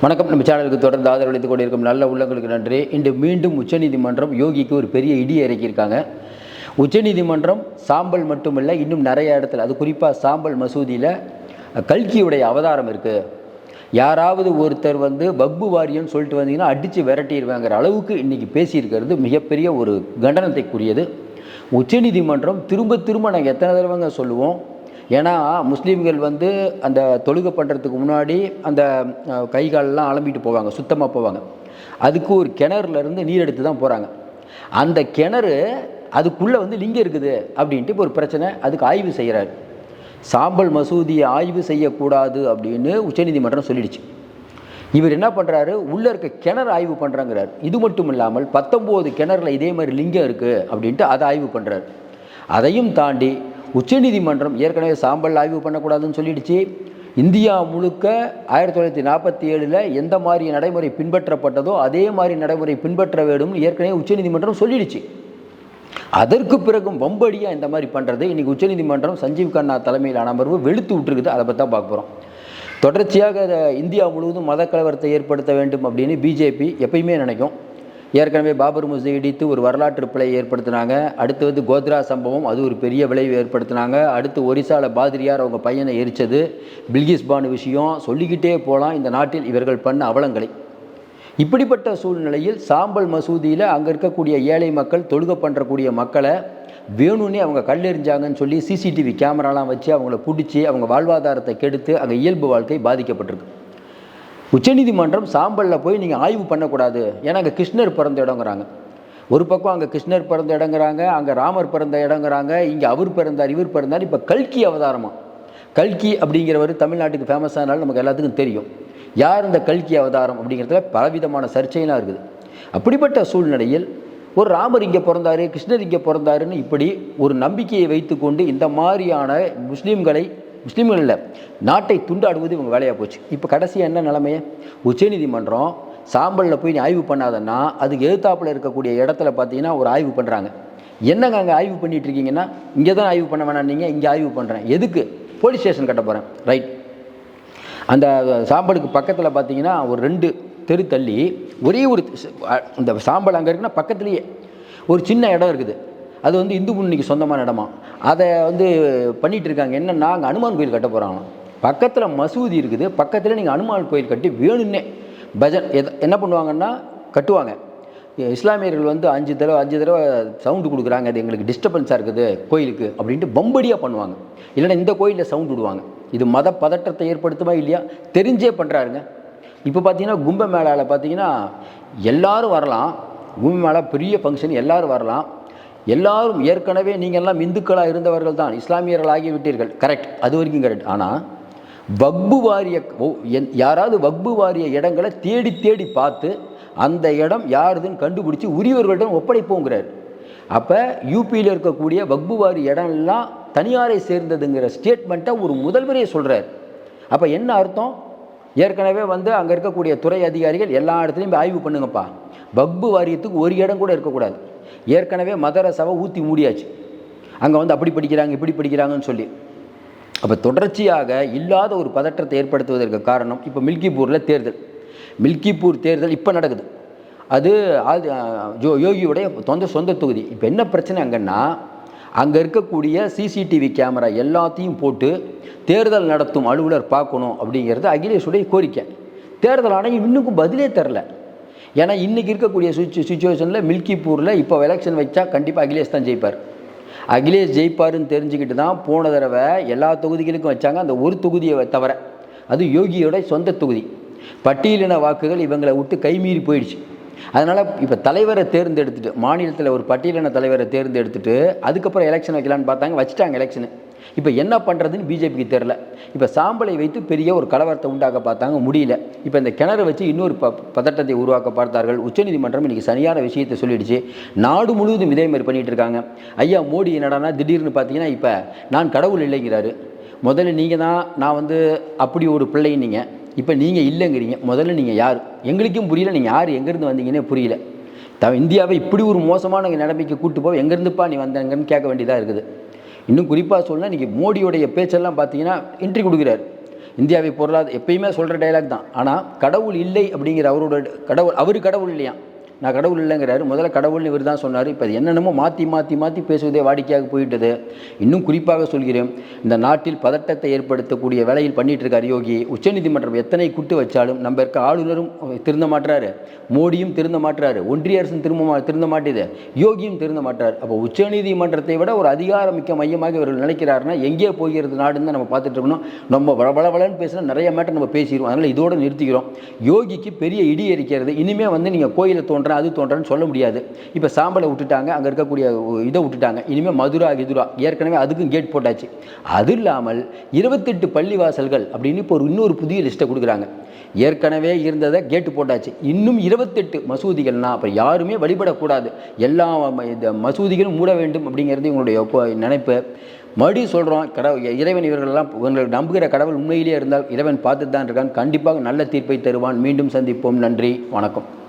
வணக்கம். நம்ம சேனலுக்கு தொடர்ந்து ஆதரவளித்துக் கொண்டிருக்கும் நல்ல உள்ளங்களுக்கு நன்றி. இன்று மீண்டும் உச்சநீதிமன்றம் யோகிக்கு ஒரு பெரிய இடி இறக்கியிருக்காங்க. உச்சநீதிமன்றம் சாம்பல் மட்டுமில்லை, இன்னும் நிறைய இடத்துல, அது குறிப்பாக சாம்பல் மசூதியில் கல்கியுடைய அவதாரம் இருக்குது. யாராவது ஒருத்தர் வக்பு வாரியம்னு சொல்லிட்டு வந்தீங்கன்னா அடித்து விரட்டிடுவாங்கிற அளவுக்கு இன்றைக்கி பேசியிருக்கிறது மிகப்பெரிய ஒரு கண்டனத்தைக்குரியது. உச்சநீதிமன்றம் திரும்ப திரும்ப நாங்கள் எத்தனை தடவைங்க சொல்லுவோம். ஏன்னா முஸ்லீம்கள் அந்த தொழுகை பண்ணுறதுக்கு முன்னாடி அந்த கை காலெல்லாம் அலம்பிட்டு போவாங்க, சுத்தமாக போவாங்க. அதுக்கு ஒரு கிணறுலேருந்து நீர் எடுத்து தான் போகிறாங்க. அந்த கிணறு அதுக்குள்ளே லிங்கம் இருக்குது அப்படின்ட்டு இப்போ ஒரு பிரச்சனை, அதுக்கு ஆய்வு செய்கிறார். சாம்பல் மசூதியை ஆய்வு செய்யக்கூடாது அப்படின்னு உச்சநீதிமன்றம் சொல்லிடுச்சு. இவர் என்ன பண்ணுறாரு, உள்ளே இருக்க கிணறு ஆய்வு பண்ணுறாங்கிறார். இது மட்டும் இல்லாமல் 19 கிணறுல இதே மாதிரி லிங்கம் இருக்குது அப்படின்ட்டு அதை ஆய்வு பண்ணுறாரு. அதையும் தாண்டி உச்சநீதிமன்றம் ஏற்கனவே சாம்பல் ஆய்வு பண்ணக்கூடாதுன்னு சொல்லிடுச்சு. இந்தியா முழுக்க 1947 எந்த மாதிரி நடைமுறை பின்பற்றப்பட்டதோ அதே மாதிரி நடைமுறை பின்பற்ற வேண்டும்னு ஏற்கனவே உச்சநீதிமன்றம் சொல்லிடுச்சு. அதற்கு பிறகும் வம்படியாக இந்த மாதிரி பண்ணுறது இன்றைக்கி உச்சநீதிமன்றம் சஞ்சீவ் கண்ணா தலைமையிலான அமர்வு வெளுத்து விட்டுருக்குது. அதை பற்றி தான் பார்க்க போகிறோம். தொடர்ச்சியாக இந்தியா முழுவதும் மத கலவரத்தை ஏற்படுத்த வேண்டும் அப்படின்னு பிஜேபி எப்பயுமே நினைக்கும். ஏற்கனவே பாபர் மசூதி இடித்து ஒரு வரலாற்று பிழை ஏற்படுத்தினாங்க. அடுத்து கோத்ரா சம்பவம், அது ஒரு பெரிய விளைவு ஏற்படுத்தினாங்க. அடுத்து ஒரிசாவில் பாதிரியார் அவங்க பையனை எரித்தது, பில்கிஸ் பானு விஷயம், சொல்லிக்கிட்டே போகலாம் இந்த நாட்டில் இவர்கள் பண்ண அவலங்களை. இப்படிப்பட்ட சூழ்நிலையில் சாம்பல் மசூதியில் அங்கே இருக்கக்கூடிய ஏழை மக்கள், தொழுகை பண்ணுறக்கூடிய மக்களை வேணும்னே அவங்க கல்லெறிஞ்சாங்கன்னு சொல்லி சிசிடிவி கேமராலாம் வச்சு அவங்கள பிடிச்சி அவங்க வாழ்வாதாரத்தை கெடுத்து அங்கே இயல்பு வாழ்க்கை பாதிக்கப்பட்டிருக்கு. உச்சநீதிமன்றம் சாம்பலில் போய் நீங்கள் ஆய்வு பண்ணக்கூடாது, ஏன்னா அங்கே கிருஷ்ணர் பிறந்த இடங்கிறாங்க. ஒரு பக்கம் அங்கே கிருஷ்ணர் பிறந்த இடங்கிறாங்க, அங்கே ராமர் பிறந்த இடங்கிறாங்க, இங்கே அவர் பிறந்தார் இவர் பிறந்தார். இப்போ கல்கி அவதாரமாக, கல்கி அப்படிங்கிறவர் தமிழ்நாட்டுக்கு ஃபேமஸானாலும் நமக்கு எல்லாத்துக்கும் தெரியும். யார் இந்த கல்கி அவதாரம் அப்படிங்கிறதுல பலவிதமான சர்ச்சைலாம் இருக்குது. அப்படிப்பட்ட சூழ்நிலையில் ஒரு ராமர் இங்கே பிறந்தார், கிருஷ்ணர் இங்கே பிறந்தாருன்னு இப்படி ஒரு நம்பிக்கையை வைத்துக்கொண்டு இந்த மாதிரியான முஸ்லீம்கள் இல்லை, நாட்டை துண்டாடுவது இவங்க வேலையாக போச்சு. இப்போ கடைசியாக என்ன நிலைமையை, உச்சநீதிமன்றம் சாம்பலில் போய் நீ ஆய்வு பண்ணாதன்னா அதுக்கு எதிர்த்தாப்பில் இருக்கக்கூடிய இடத்துல பார்த்தீங்கன்னா ஒரு ஆய்வு பண்ணுறாங்க. என்னங்க அங்கே ஆய்வு பண்ணிகிட்டு இருக்கீங்கன்னா, இங்கே தான் ஆய்வு பண்ண வேணாம், நீங்கள் இங்கே ஆய்வு பண்ணுறேன், எதுக்கு, போலீஸ் ஸ்டேஷன் கட்ட போகிறேன். ரைட். அந்த சாம்பலுக்கு பக்கத்தில் பார்த்தீங்கன்னா ஒரு 2 தெரு தள்ளி ஒரே ஒரு இந்த சாம்பல் அங்கே இருக்குன்னா பக்கத்துலேயே ஒரு சின்ன இடம் இருக்குது. அது இந்து முன்னணிக்கு சொந்தமான இடமா. அதை பண்ணிகிட்டு இருக்காங்க. என்னென்னா அங்கே அனுமான் கோயில் கட்ட போகிறாங்க. பக்கத்தில் மசூதி இருக்குது, பக்கத்தில் நீங்கள் அனுமான் கோயில் கட்டி வேணும்னே பஜன் என்ன பண்ணுவாங்கன்னா கட்டுவாங்க. இஸ்லாமியர்கள் 5 தடவை சவுண்டு கொடுக்குறாங்க, அது எங்களுக்கு டிஸ்டர்பன்ஸாக இருக்குது கோயிலுக்கு அப்படின்ட்டு பம்படியாக பண்ணுவாங்க. இல்லைன்னா இந்த கோயிலில் சவுண்டு விடுவாங்க. இது மத பதற்றத்தை ஏற்படுத்துமா இல்லையா, தெரிஞ்சே பண்ணுறாருங்க. இப்போ பார்த்தீங்கன்னா கும்பமேளாவில் பார்த்தீங்கன்னா எல்லோரும் வரலாம். கும்பமேளா பெரிய ஃபங்க்ஷன், எல்லோரும் வரலாம். எல்லாரும் ஏற்கனவே நீங்கள்லாம் இந்துக்களாக இருந்தவர்கள் தான் இஸ்லாமியர்களாகி விட்டீர்கள், கரெக்ட், அது வரைக்கும் கரெக்ட். ஆனால் வக்பு வாரிய யாராவது வக்பு வாரிய இடங்களை தேடி தேடி பார்த்து அந்த இடம் யாருதுன்னு கண்டுபிடிச்சி உரியவர்களிடம் ஒப்படைப்போங்கிறார். அப்போ யூபியில் இருக்கக்கூடிய வக்பு வாரிய இடம்லாம் தனியாரை சேர்ந்ததுங்கிற ஸ்டேட்மெண்ட்டை ஒரு முதல்வரே சொல்கிறார். அப்போ என்ன அர்த்தம், ஏற்கனவே அங்கே இருக்கக்கூடிய துறை அதிகாரிகள் எல்லா இடத்துலையும் ஆய்வு பண்ணுங்கப்பா, வக்பு வாரியத்துக்கு ஒரு இடம் கூட இருக்கக்கூடாது. ஏற்கனவே மதரசாவை ஊற்றி மூடியாச்சு, அங்கே அப்படி படிக்கிறாங்க இப்படி படிக்கிறாங்கன்னு சொல்லி. அப்போ தொடர்ச்சியாக இல்லாத ஒரு பதற்றத்தை ஏற்படுத்துவதற்கு காரணம் இப்போ மில்கிப்பூரில் தேர்தல். மில்கிப்பூர் தேர்தல் இப்போ நடக்குது. அது யோகியுடைய சொந்த தொகுதி. இப்போ என்ன பிரச்சனை அங்கன்னா, அங்கே இருக்கக்கூடிய சிசிடிவி கேமரா எல்லாத்தையும் போட்டு தேர்தல் நடத்தும் அலுவலர் பார்க்கணும் அப்படிங்கிறது அகிலேஷுடைய கோரிக்கை. தேர்தல் ஆணையம் இன்னும் பதிலே தரல. ஏன்னா இன்றைக்கி இருக்கக்கூடிய சுச்சுவேஷனில் மில்கிப்பூரில் இப்போ எலெக்ஷன் வச்சா கண்டிப்பாக அகிலேஷ் தான் ஜெயிப்பார். அகிலேஷ் ஜெயிப்பாருன்னு தெரிஞ்சுக்கிட்டு தான் போன தடவை எல்லா தொகுதிகளுக்கும் வச்சாங்க, அந்த ஒரு தொகுதியை தவிர. அது யோகியோட சொந்த தொகுதி. பட்டியலின வாக்குகள் இவங்களை விட்டு கைமீறி போயிடுச்சு. அதனால் இப்போ தலைவரை தேர்ந்தெடுத்துட்டு, மாநிலத்தில் ஒரு பட்டியலின தலைவரை தேர்ந்தெடுத்துட்டு அதுக்கப்புறம் எலெக்ஷன் வைக்கலான்னு பார்த்தாங்க, வச்சுட்டாங்க எலெக்ஷனு. இப்போ என்ன பண்ணுறதுன்னு பிஜேபிக்கு தெரில. இப்போ சாம்பலை வைத்து பெரிய ஒரு கலவரத்தை உண்டாக்க பார்த்தாங்க, முடியல. இப்போ இந்த கிணறு வச்சு இன்னொரு பதட்டத்தை உருவாக்க பார்த்தார்கள். உச்சநீதிமன்றம் இன்றைக்கி சரியான விஷயத்தை சொல்லிடுச்சு. நாடு முழுவதும் இதே மாதிரி பண்ணிகிட்டு இருக்காங்க. ஐயா மோடி என்னடானா திடீர்னு பார்த்தீங்கன்னா இப்போ நான் கடவுள் இல்லைங்கிறாரு. முதல்ல நீங்கள் தான் நான் அப்படி ஒரு பிள்ளை, நீங்கள் இப்போ நீங்கள் இல்லைங்கிறீங்க. முதல்ல நீங்கள் யார் எங்களுக்கும் புரியல, நீங்கள் யார் எங்கேருந்து வந்தீங்கன்னே புரியல. இந்தியாவை இப்படி ஒரு மோசமான நிலைமைக்கு கூட்டு போக எங்கேருந்துப்பா நீ வந்தங்கன்னு கேட்க வேண்டியதாக இருக்குது. இன்னும் குறிப்பாக சொல்லலாம், இன்றைக்கி மோடியோடைய பேச்செல்லாம் பார்த்தீங்கன்னா இன்ட்ரி கொடுக்குறாரு. இந்தியாவை எப்பயுமே சொல்கிற டைலாக் தான். ஆனால் கடவுள் இல்லை அப்படிங்கிற அவர் கடவுள் இல்லையா, நான் கடவுள் இல்லைங்கிறாரு. முதல்ல கடவுள்னு இவர் தான் சொன்னார். இப்போ என்னென்னமோ மாற்றி பேசுவதே வாடிக்கையாக போயிட்டது. இன்னும் குறிப்பாக சொல்கிறேன், இந்த நாட்டில் பதட்டத்தை ஏற்படுத்தக்கூடிய வேலையில் பண்ணிட்டு இருக்கார் யோகி. உச்சநீதிமன்றம் எத்தனை குட்டு வச்சாலும் நம்ம இருக்க ஆளுநரும் திருந்த மாட்டுறாரு, மோடியும் திருந்த மாட்டுறாரு, ஒன்றிய அரசும் திருந்த மாட்டேது, யோகியும் திருந்த மாட்டார். அப்போ உச்சநீதிமன்றத்தை விட ஒரு அதிகாரமிக்க மையமாக இவர்கள் நினைக்கிறாருன்னா எங்கே போகிறது நாடுன்னு தான் நம்ம பார்த்துட்டு இருக்கணும். நம்ம வளவளன்னு பேசினா நிறைய மேட்டர் நம்ம பேசிடுவோம். அதனால் இதோடு நிறுத்திக்கிறோம். யோகிக்கு பெரிய இடி இருக்கிறது. இனிமேல் நீங்கள் கோயிலை அது தோன்றன்னு சொல்ல முடியாது. இப்போ சாம்பலை விட்டுட்டாங்க, அங்கே இருக்கக்கூடிய இதை விட்டுட்டாங்க. இனிமேல் மதுரா ஏற்கனவே அதுக்கும் கேட் போட்டாச்சு. அது இல்லாமல் 28 பள்ளிவாசல்கள் அப்படின்னு இப்போ இன்னொரு புதிய லிஸ்ட்டை கொடுக்குறாங்க. ஏற்கனவே இருந்ததை கேட்டு போட்டாச்சு. இன்னும் 28 மசூதிகள்னா அப்போ யாருமே வழிபடக்கூடாது, எல்லா மசூதிகளும் மூட வேண்டும் அப்படிங்கிறது இவங்களுடைய நினைப்பு. மறுபடியும் சொல்கிறோம், இறைவன் இவர்களெல்லாம் உங்களுக்கு நம்புகிற கடவுள் உண்மையிலேயே இருந்தால் இறைவன் பார்த்து தான் இருக்கான். கண்டிப்பாக நல்ல தீர்ப்பை தருவான். மீண்டும் சந்திப்போம். நன்றி, வணக்கம்.